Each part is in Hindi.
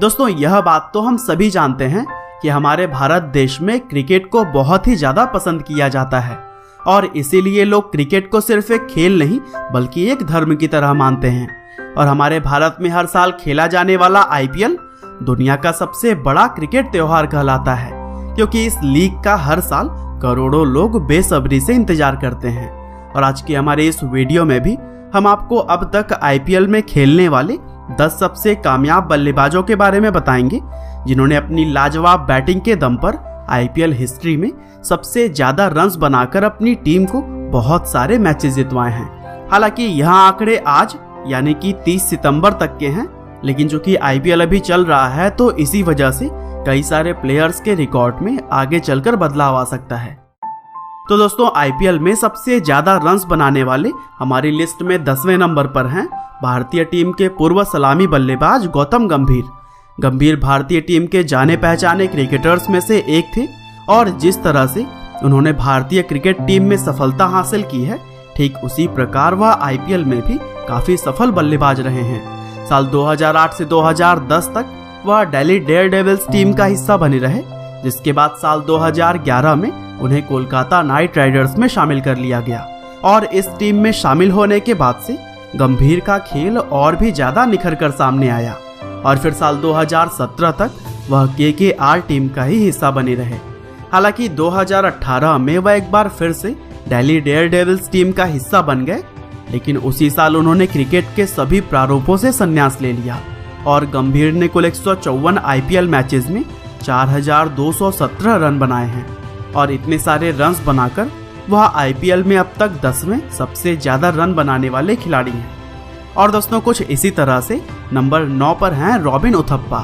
दोस्तों यह बात तो हम सभी जानते हैं कि हमारे भारत देश में क्रिकेट को बहुत ही ज्यादा पसंद किया जाता है और इसीलिए लोग क्रिकेट को सिर्फ एक खेल नहीं बल्कि एक धर्म की तरह मानते हैं। और हमारे भारत में हर साल खेला जाने वाला आईपीएल दुनिया का सबसे बड़ा क्रिकेट त्योहार कहलाता है, क्योंकि इस लीग का हर साल करोड़ों लोग बेसब्री से इंतजार करते हैं। और आज की हमारे इस वीडियो में भी हम आपको अब तक आईपीएल में खेलने वाले 10 सबसे कामयाब बल्लेबाजों के बारे में बताएंगे, जिन्होंने अपनी लाजवाब बैटिंग के दम पर आईपीएल हिस्ट्री में सबसे ज्यादा रन्स बनाकर अपनी टीम को बहुत सारे मैचेस जितवाए हैं। हालांकि यह आंकड़े आज यानी कि 30 सितंबर तक के हैं, लेकिन जो कि आईपीएल अभी चल रहा है तो इसी वजह से कई सारे प्लेयर्स के रिकॉर्ड में आगे चलकर बदलाव आ सकता है। तो दोस्तों आईपीएल में सबसे ज्यादा रन्स बनाने वाले हमारी लिस्ट में 10वें नंबर पर हैं भारतीय टीम के पूर्व सलामी बल्लेबाज गौतम गंभीर। गंभीर भारतीय टीम के जाने पहचाने क्रिकेटर्स में से एक थे और जिस तरह से उन्होंने भारतीय क्रिकेट टीम में सफलता हासिल की है, ठीक उसी प्रकार वह आईपीएल में भी काफी सफल बल्लेबाज रहे हैं। साल 2008 से 2010 तक वह दिल्ली डेयरडेविल्स टीम का हिस्सा बने रहे, जिसके बाद साल 2011 में उन्हें कोलकाता नाइट राइडर्स में शामिल कर लिया गया। और इस टीम में शामिल होने के बाद से गंभीर का खेल और भी ज्यादा निखर कर सामने आया और फिर साल 2017 तक वह केकेआर टीम का ही हिस्सा बने रहे। हालांकि 2018 में वह एक बार फिर से दिल्ली डेयरडेविल्स टीम का हिस्सा बन गए, लेकिन उसी साल उन्होंने क्रिकेट के सभी प्रारूपों से संन्यास ले लिया और गंभीर ने कुल 154 आईपीएल मैचेस में 4217 रन बनाए हैं और इतने सारे रन्स बनाकर वह आईपीएल में अब तक 10वें सबसे ज्यादा रन बनाने वाले खिलाड़ी हैं। और दोस्तों कुछ इसी तरह से नंबर 9 पर हैं रॉबिन उथप्पा।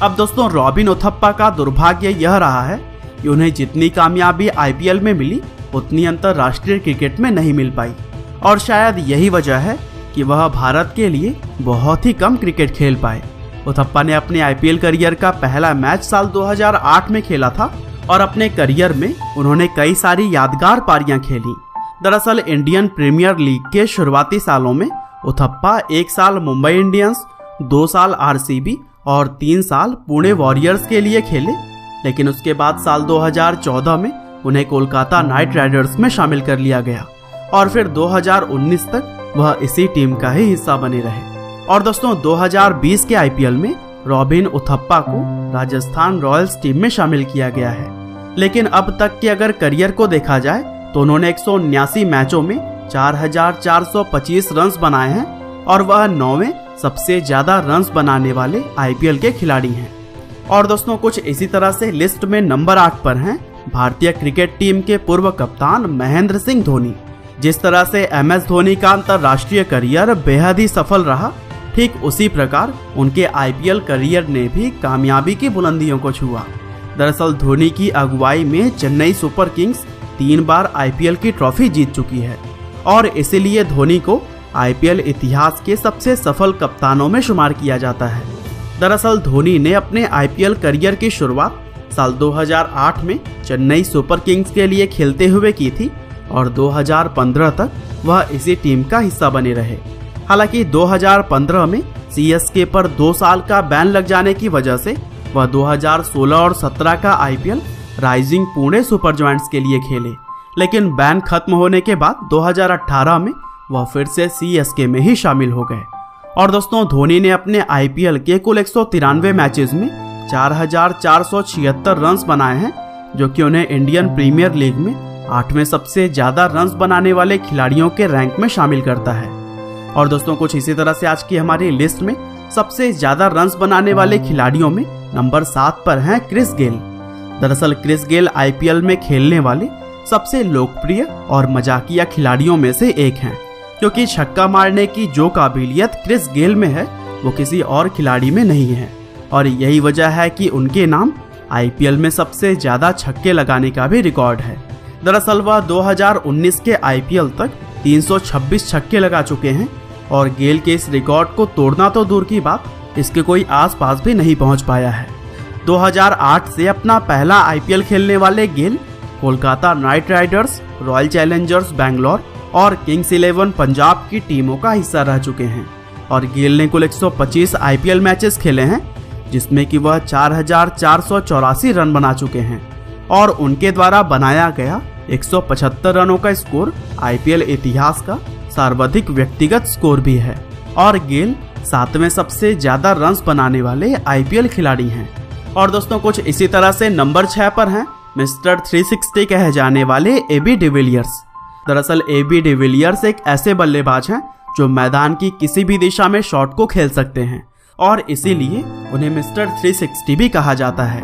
अब दोस्तों रॉबिन उथप्पा का दुर्भाग्य यह रहा है कि उन्हें जितनी कामयाबी आईपीएल में मिली उतनी अंतर्राष्ट्रीय क्रिकेट में नहीं मिल पाई और शायद यही वजह है कि वह भारत के लिए बहुत ही कम क्रिकेट खेल पाए। उथप्पा ने अपने आईपीएल करियर का पहला मैच साल 2008 में खेला था और अपने करियर में उन्होंने कई सारी यादगार पारियां खेली। दरअसल इंडियन प्रीमियर लीग के शुरुआती सालों में उथप्पा 1 साल मुंबई इंडियंस, 2 साल आरसीबी और 3 साल पुणे वॉरियर्स के लिए खेले, लेकिन उसके बाद साल 2014 में उन्हें कोलकाता नाइट राइडर्स में शामिल कर लिया गया और फिर 2019 तक वह इसी टीम का ही हिस्सा बने रहे। और दोस्तों 2020 के आईपीएल में रॉबिन उथप्पा को राजस्थान रॉयल्स टीम में शामिल किया गया है, लेकिन अब तक के अगर करियर को देखा जाए तो उन्होंने 179 मैचों में 4425 रन्स बनाए हैं और वह 9वें सबसे ज्यादा रन्स बनाने वाले आईपीएल के खिलाड़ी हैं। और दोस्तों कुछ इसी तरह से लिस्ट में नंबर 8 पर हैं भारतीय क्रिकेट टीम के पूर्व कप्तान महेंद्र सिंह धोनी। जिस तरह से एमएस धोनी का अंतर्राष्ट्रीय करियर बेहद ही सफल रहा, ठीक उसी प्रकार उनके आईपीएल करियर ने भी कामयाबी की बुलंदियों को छुआ। दरअसल धोनी की अगुवाई में चेन्नई सुपर किंग्स 3 बार आईपीएल की ट्रॉफी जीत चुकी है और इसीलिए धोनी को आईपीएल इतिहास के सबसे सफल कप्तानों में शुमार किया जाता है। दरअसल धोनी ने अपने आईपीएल करियर की शुरुआत साल 2008 में चेन्नई सुपर किंग्स के लिए खेलते हुए की थी और 2015 तक वह इसी टीम का हिस्सा बने रहे। हालांकि 2015 में सीएसके पर 2 साल का बैन लग जाने की वजह से वह 2016 और 17 का IPL rising Pune super joints के लिए खेले, लेकिन बैन खत्म होने के बाद 2018 में वह फिर से सीएसके में ही शामिल हो गए। और दोस्तों धोनी ने अपने आईपीएल के कुल 193 मैचेस में 4476 रन्स बनाए हैं, जो कि उन्हें इंडियन प्रीमियर लीग में 8वें सबसे ज्यादा रन्स बनाने वाले खिलाड़ियों के रैंक में शामिल करता है। और दोस्तों कुछ इसी तरह से आज की हमारी लिस्ट में सबसे ज्यादा रन्स बनाने वाले खिलाड़ियों में नंबर 7 पर हैं क्रिस गेल। दरअसल क्रिस गेल आईपीएल में खेलने वाले सबसे लोकप्रिय और मजाकिया खिलाड़ियों में से एक हैं, क्योंकि छक्का मारने की जो काबिलियत क्रिस गेल में है वो किसी और खिलाड़ी में नहीं है और यही वजह है कि उनके नाम आईपीएल में सबसे ज्यादा छक्के लगाने का भी रिकॉर्ड है। दरअसल वह 2019 के आईपीएल तक 326 छक्के लगा चुके हैं और गेल के इस रिकॉर्ड को तोड़ना तो दूर की बात, इसके कोई आसपास भी नहीं पहुंच पाया है। 2008 से अपना पहला आईपीएल खेलने वाले Gayle Kolkata knight riders, royal challengers Bangalore और किंग्स 11 पंजाब की टीमों का हिस्सा रह चुके हैं और गेल ने कुल 125 आईपीएल मैचेस खेले हैं, जिसमें कि वह 4,484 रन बना चुके हैं और उनके द्वारा बनाया गया 175 रनों का स्कोर आईपीएल इतिहास का सर्वाधिक व्यक्तिगत स्कोर भी है। और गेल 7वें सबसे ज्यादा रन्स बनाने वाले आईपीएल खिलाड़ी हैं। और दोस्तों कुछ इसी तरह से नंबर 6 पर हैं मिस्टर 360 कहे जाने वाले एबी डिविलियर्स। दरअसल एबी डिविलियर्स एक ऐसे बल्लेबाज हैं जो मैदान की किसी भी दिशा में शॉट को खेल सकते हैं और इसीलिए उन्हें मिस्टर 360 भी कहा जाता है।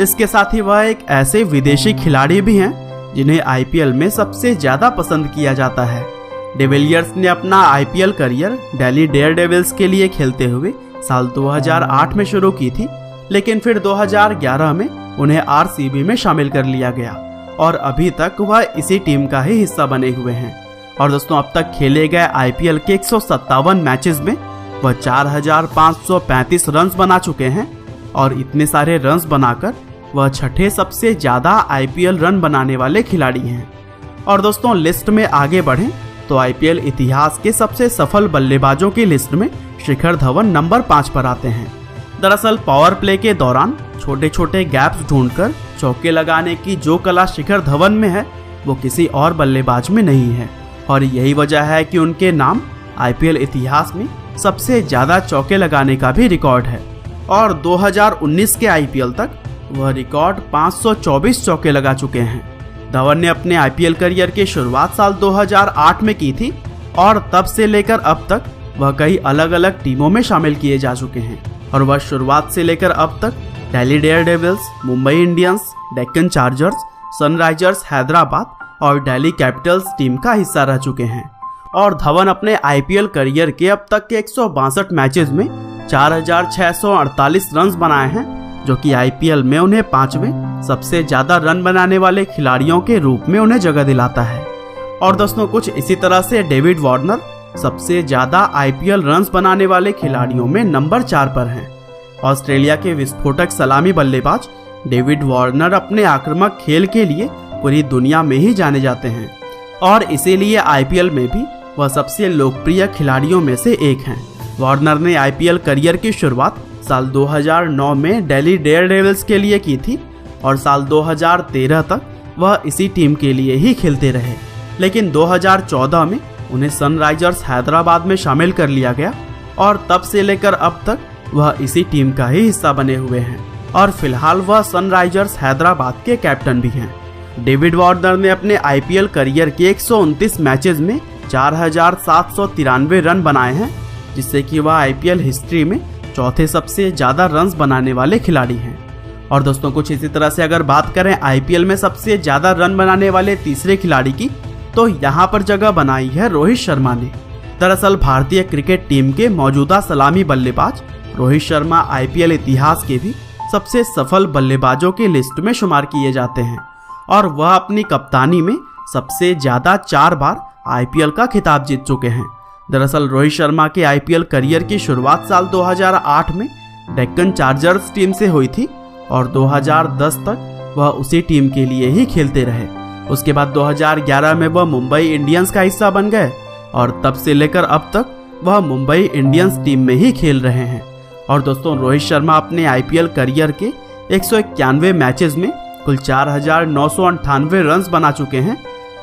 इसके साथ ही वह एक ऐसे विदेशी खिलाड़ी भी हैं जिन्हें आईपीएल में सबसे ज्यादा पसंद किया जाता है। डिविलियर्स ने अपना आईपीएल करियर दिल्ली डेयरडेविल्स के लिए खेलते हुए साल 2008 में शुरू की थी, लेकिन फिर 2011 में उन्हें आरसीबी में शामिल कर लिया गया और अभी तक वह इसी टीम का ही हिस्सा बने हुए हैं। और दोस्तों अब तक खेले गए आईपीएल के 157 मैचेस में वह 4,535 रन्स बना चुके हैं और इतने सारे रन्स बनाकर वह छठे सबसे ज्यादा आईपीएल रन बनाने वाले खिलाड़ी हैं। और दोस्तों लिस्ट में आगे बढ़ें तो आईपीएल इतिहास के सबसे सफल बल्लेबाजों की लिस्ट में शिखर धवन नंबर 5 पर आते हैं। दरअसल पावर प्ले के दौरान छोटे छोटे गैप्स ढूंढकर चौके लगाने की जो कला शिखर धवन में है वो किसी और बल्लेबाज में नहीं है और यही वजह है कि उनके नाम आईपीएल इतिहास में सबसे ज्यादा चौके लगाने का भी रिकॉर्ड है। और 2019 के आईपीएल तक वह रिकॉर्ड 524 चौके लगा चुके हैं। धवन ने अपने आईपीएल करियर की शुरुआत साल 2008 में की थी और तब से लेकर अब तक वह कई अलग अलग टीमों में शामिल किए जा चुके हैं और वह शुरुआत से लेकर अब तक Delhi Daredevils, Mumbai Indians, Deccan chargers, Sunrisers Hyderabad और दिल्ली कैपिटल्स टीम का हिस्सा रह चुके हैं। और धवन अपने आईपीएल करियर के अब तक के 162 मैचेस में 4,648 रन्स बनाए हैं, जो कि आईपीएल में उन्हें 5वें सबसे ज्यादा रन बनाने वाले खिलाड़ियों के रूप में उन्हें जगह दिलाता है। और दोस्तों कुछ इसी तरह से डेविड वार्नर सबसे ज्यादा आईपीएल रन्स बनाने वाले खिलाड़ियों में नंबर 4 पर हैं। ऑस्ट्रेलिया के विस्फोटक सलामी बल्लेबाज डेविड वार्नर अपने आक्रामक खेल के लिए पूरी दुनिया में ही जाने जाते हैं और इसीलिए आईपीएल में भी वह सबसे लोकप्रिय खिलाड़ियों में से एक हैं। वार्नर ने आईपीएल करियर की शुरुआत साल 2009 में दिल्ली डेयरडेविल्स के लिए की थी और साल 2013 तक वह इसी टीम के लिए ही खेलते रहे, लेकिन 2014 में उन्हें सनराइजर्स हैदराबाद में शामिल कर लिया गया और तब से लेकर अब तक वह इसी टीम का ही हिस्सा बने हुए हैं और फिलहाल वह सनराइजर्स हैदराबाद के कैप्टन भी हैं। डेविड वार्नर ने अपने आईपीएल करियर के 129 मैचेस में 4,793 रन बनाए हैं, जिससे कि वह आईपीएल हिस्ट्री में चौथे सबसे ज्यादा रन्स बनाने वाले खिलाड़ी हैं। और दोस्तों कुछ इसी तरह से अगर बात करें आईपीएल में सबसे ज्यादा रन बनाने वाले तीसरे खिलाड़ी की, तो यहाँ पर जगह बनाई है रोहित शर्मा ने। दरअसल भारतीय क्रिकेट टीम के मौजूदा सलामी बल्लेबाज रोहित शर्मा आईपीएल इतिहास के भी सबसे सफल बल्लेबाजों की लिस्ट में शुमार किए जाते हैं और वह अपनी कप्तानी में सबसे ज्यादा 4 बार आईपीएल का खिताब जीत चुके हैं। दरअसल रोहित शर्मा के आईपीएल करियर की शुरुआत साल 2008 में डेक्कन चार्जर्स टीम से हुई थी और 2010 तक वह उसी टीम के लिए ही खेलते रहे। उसके बाद 2011 में वह मुंबई इंडियंस का हिस्सा बन गए और तब से लेकर अब तक वह मुंबई इंडियंस टीम में ही खेल रहे हैं। और दोस्तों रोहित शर्मा अपने आईपीएल करियर के 191 मैचेस में कुल 4,998 रन्स बना चुके हैं,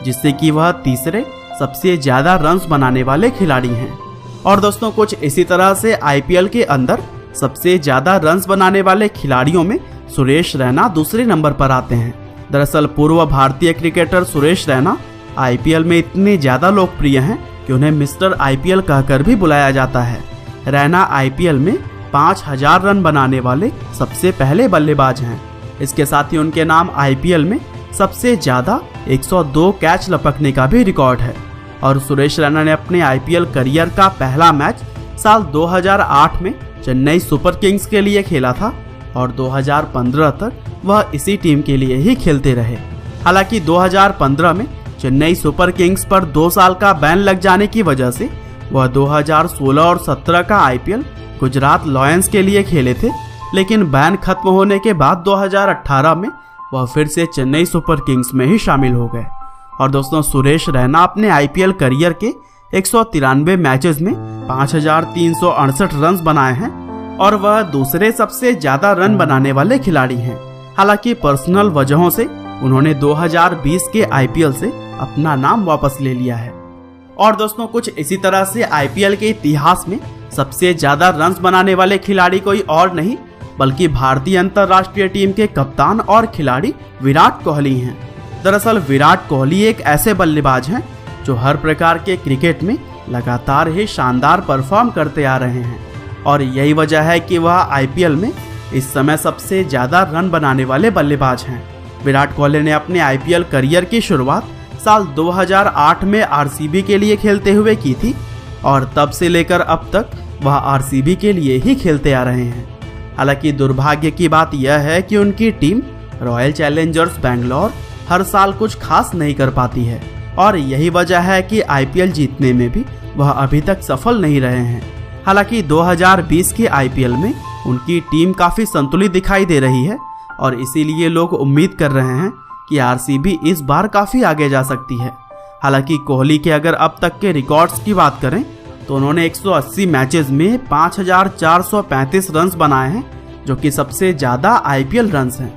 जिससे कि वह तीसरे सबसे ज्यादा रन्स बनाने वाले खिलाड़ी हैं। और दोस्तों कुछ इसी तरह से आईपीएल के अंदर सबसे ज्यादा रन्स बनाने वाले खिलाड़ियों में सुरेश रैना दूसरे नंबर पर आते हैं। दरअसल पूर्व भारतीय क्रिकेटर सुरेश रैना आईपीएल में इतने ज्यादा लोकप्रिय हैं कि उन्हें मिस्टर आईपीएल कहकर भी बुलाया जाता है। रैना आईपीएल में 5,000 रन बनाने वाले सबसे पहले बल्लेबाज हैं। इसके साथ ही उनके नाम आईपीएल में सबसे ज्यादा 102 कैच लपकने का भी रिकॉर्ड है। और सुरेश रैना ने अपने आईपीएल करियर का पहला मैच साल 2008 में चेन्नई सुपर किंग्स के लिए खेला था और 2015 तक वह इसी टीम के लिए ही खेलते रहे। हालांकि 2015 में चेन्नई सुपर किंग्स पर 2 साल का बैन लग जाने की वजह से वह 2016 और 17 का आईपीएल गुजरात लायंस के लिए खेले थे, लेकिन बैन खत्म होने के बाद 2018 में वह फिर से चेन्नई सुपर किंग्स में ही शामिल हो गए। और दोस्तों सुरेश रैना अपने आईपीएल करियर के 193 मैचेस में 5,368 रन्स बनाए हैं और वह दूसरे सबसे ज्यादा रन बनाने वाले खिलाड़ी हैं। हालांकि पर्सनल वजहों से उन्होंने 2020 के आईपीएल से अपना नाम वापस ले लिया है। और दोस्तों, कुछ इसी तरह से आईपीएल के इतिहास में सबसे ज्यादा रन्स बनाने वाले खिलाड़ी कोई और नहीं बल्कि भारतीय अंतर्राष्ट्रीय टीम के कप्तान और खिलाड़ी विराट कोहली हैं। दरअसल विराट कोहली एक ऐसे बल्लेबाज हैं जो हर प्रकार के क्रिकेट में लगातार ही शानदार परफॉर्म करते आ रहे हैं और यही वजह है कि वह आईपीएल में इस समय सबसे ज्यादा रन बनाने वाले बल्लेबाज हैं। विराट कोहली ने अपने आईपीएल करियर की शुरुआत साल 2008 में आरसीबी के लिए खेलते हुए की थी और तब से लेकर अब तक वह आरसीबी के लिए ही खेलते आ रहे हैं। हालांकि दुर्भाग्य की बात यह है कि उनकी टीम रॉयल चैलेंजर्स बैंगलोर हर साल कुछ खास नहीं कर पाती है और यही वजह है कि आईपीएल जीतने में भी वह अभी तक सफल नहीं रहे हैं। हालांकि 2020 के आईपीएल में उनकी टीम काफी संतुलित दिखाई दे रही है और इसीलिए लोग उम्मीद कर रहे हैं कि आरसीबी इस बार काफी आगे जा सकती है। हालांकि कोहली के अगर अब तक के रिकॉर्ड्स की बात करें तो उन्होंने 180 मैचेस में 5435 रन्स बनाए हैं जो कि सबसे ज्यादा आईपीएल रन्स हैं।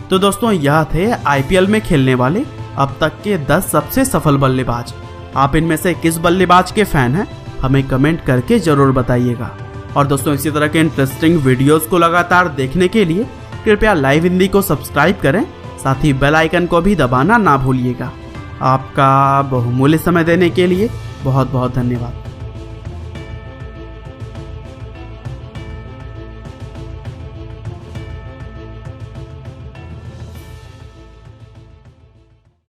तो दोस्तों, यह थे आईपीएल में खेलने वाले अब तक के 10 सबसे सफल बल्लेबाज। आप इनमें से किस बल्लेबाज के फैन हैं हमें कमेंट करके जरूर बताइएगा। और दोस्तों, इसी तरह के इंटरेस्टिंग वीडियोस को लगातार देखने के लिए कृपया लाइव हिंदी को सब्सक्राइब करें, साथ ही बेल आइकन को भी दबाना ना भूलिएगा। आपका बहुमूल्य समय देने के लिए बहुत बहुत धन्यवाद।